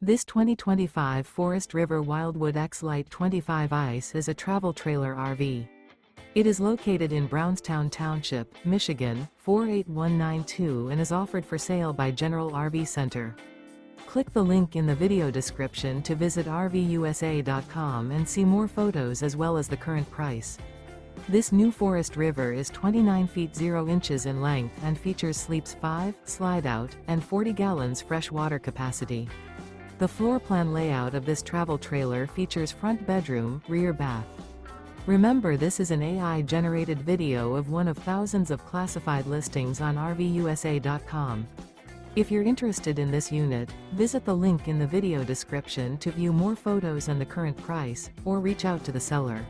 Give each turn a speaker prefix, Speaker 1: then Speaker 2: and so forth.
Speaker 1: This 2025 Forest River Wildwood X-Lite 25 ICE is a travel trailer RV. It is located in Brownstown Township, Michigan, 48192 and is offered for sale by General RV Center. Click the link in the video description to visit RVUSA.com and see more photos as well as the current price. This new Forest River is 29 feet 0 inches in length and features sleeps 5, slide-out, and 40 gallons fresh water capacity. The floor plan layout of this travel trailer features front bedroom, rear bath. Remember, this is an AI-generated video of one of thousands of classified listings on RVUSA.com. If you're interested in this unit, visit the link in the video description to view more photos and the current price, or reach out to the seller.